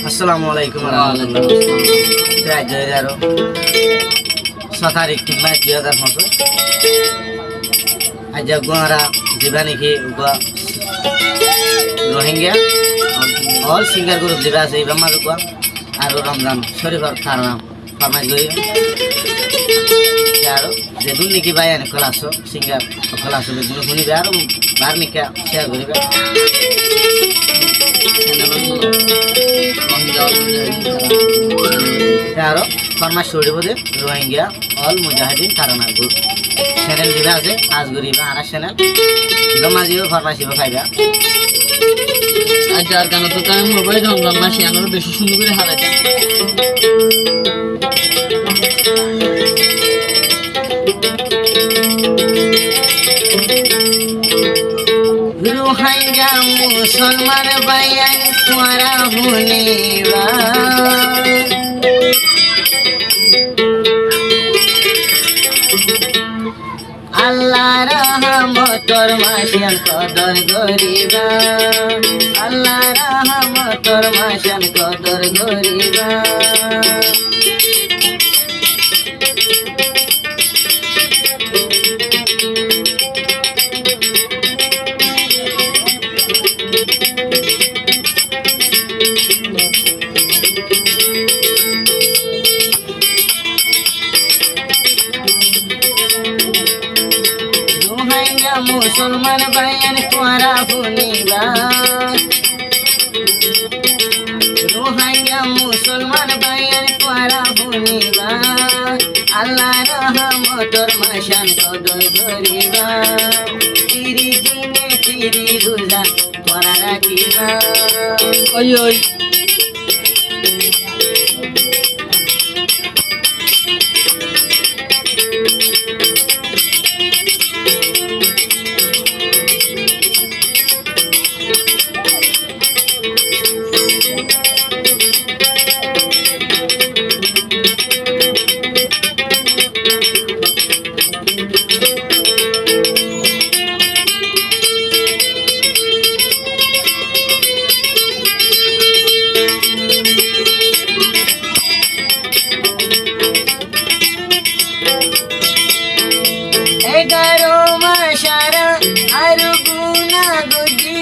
আসসালামু আলাইকুম রহমতুল্লাহ। আজ 6 তারিখ 2015 আজ গুয়ারা যা নাকি রোহিঙ্গা অল সিঙ্গার গ্রুপ যা আছে এই মাঝে কোয়া আর রমজান শরীফর কারণ ফরমাইশ করি আর যে দুন নাকি ভাই এনে ক্লাস সিঙ্গার ক্লাস বেগুলো শুনিবে আর বার নিকা শেয়ার করিবে আর ফরমাইশ করিব যে রোহিঙ্গা অল মুজাহিদিন কারণা গ্রুপ চ্যানেল যেটা আছে কাজ করিবা আর চ্যানেল জমাজিও ফরমাইশিব খাইবা আজ আর গান তো তাই মোবাইল রমজান মাসে আমরা বেশি সুন্দর করে হারাইতাম। রোহিঙ্গা মুসলমান ভাইয়ান তোরা শুনিবা আল্লাহ রহমতর মাসিয়ান কদর করিবা আল্লাহ রহমতর মাসিয়ান কদর করিবা মুসলমান ভাইয়ান তোরা শুনিবা রোহিঙ্গা মুসলমান ভাইয়ান তোরা শুনিবা আল্লাহ রহমতর মাসান কদর করিবা তিরি দিনে তিরি রোজা তোরা রাখিবা ওই ওই এগারো মাসারা আর গুনা গুজি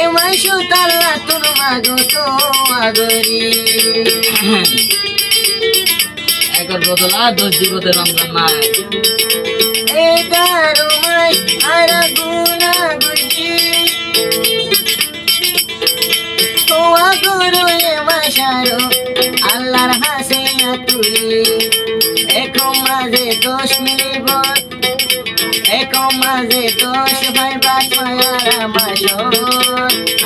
এ মাসু তাল্লা তোর মাগো তো আগরি একর বদল আর 10 দিবতে রমজান মাস 11 মাস আর গুনা গুজি তো আগরো এ মাসারো আল্লাহর হাসে তুলি এক মাঝে 10 মিলিব এক মাঝে 10 ভাই বাছারা মাসো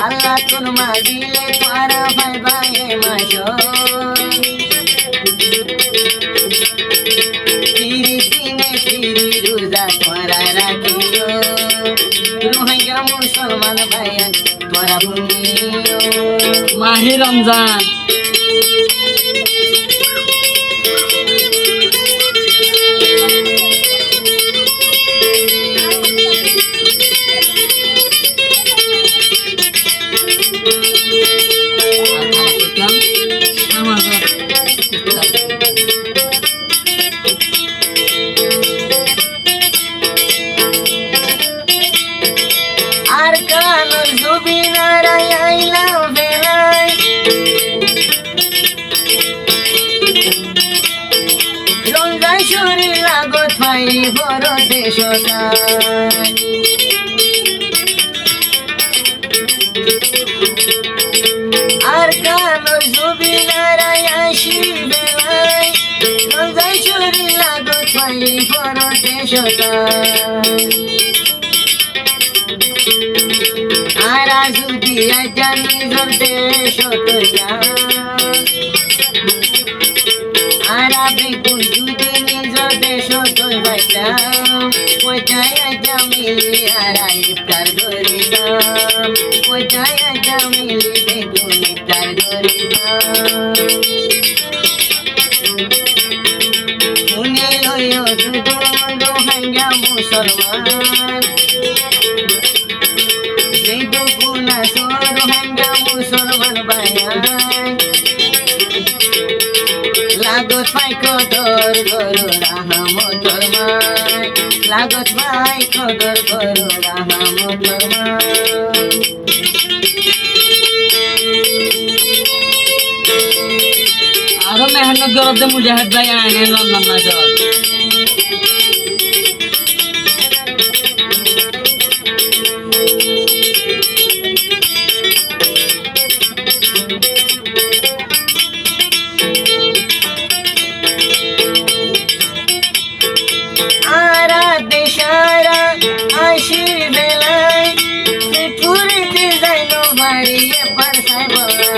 আল্লাহ তোর মাগিলে তোরা ভাই ভাই মাসো তিরি দিনে তিরি রোজা তোরা রাখিও রোহিঙ্গা মুসলমান ভাইয়া তোরা শুনিও মাহে রমজান আর কানুর জুবিনারা আইলা বেলাই রমজান শরীর লাগত পাই বড় দেশ আর কানুর জুবিনারা আসি বেলাই রমজান শরীর লাগত পাই বড় দেশ আরা যদি জানি দেশ আরা বেগুন যদি নিজ দেশ বাইতাম কোথায় জামিলি আরা ইফতার করিতাম কোথায় জামিলি বেগুন ইফতার করিতাম শুনে লইও শুধু রোহিঙ্গা মুসলমান ভাই কদর করো রাহমতর মায় লাগত ভাই কদর করো রাহমতর মায় আরো মেহনত করতে মুজাহিদ ভাই আইনে লন্ডন না চল আরা দেশারা আশির বেলায় পুরিতে যাইল বাড়িয়ে পারসাই বলা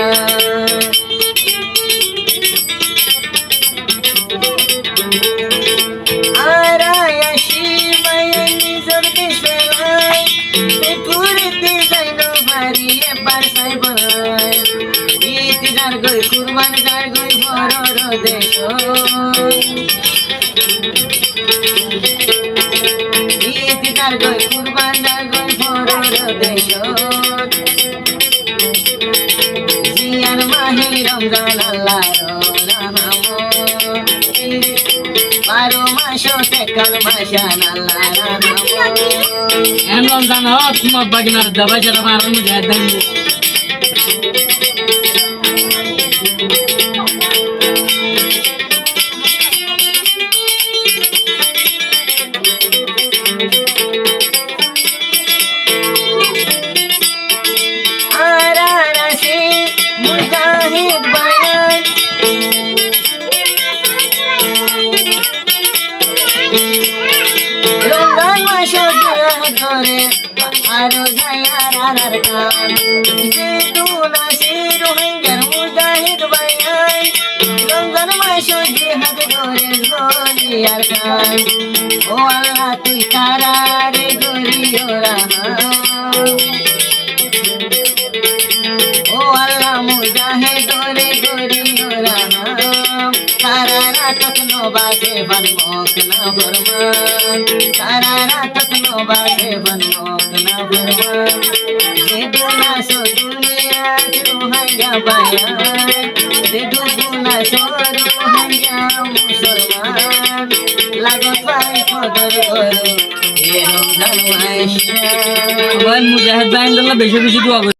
আরায়াসি মায়ের নিজর দেশলাই পুরিতে যাইল বাড়িয়ে পারসাই বলাই ঈদ যার গই কুরবান যার গই বড় দেশ ঈদ যার গই কুরবান যার গই বড় দেশ জিয়ার মাহি রমজান আল্লাহর রহমত 12 মাস তেকাল মাসান আল্লাহ রহমত এম লন্ডন হোক তোমার বাগিনার দাবাই যারা মারো মুজাহিদ ভাই আরারাসি মুজাহিদ বায়ান রমজান মাস ধরে আরো যায়ার আরার কান জিদুনা শির হইঙ্গার মুজাহিদ বায়ান রমজান মাস জিহাদ ধরে গলিয়ার কান ও আল্লাহ তুই কারারে গরিও রাহম ও আল্লাহ মুজাহিদ রে গরিও রাহম সারা রাত নবাসে বনমোক না ফরমান সারা রাত নবাসে বনমোক না ফরমান যে দুনা সো দুনিয়া রুহাইয়া বায়ান যে দুনা সো রুহাইয়া মুসলমান লাগত ভাই কদর করো এ রমজান মাস ভাই মুজাহিদ ভাই বেশি বেশি দোয়া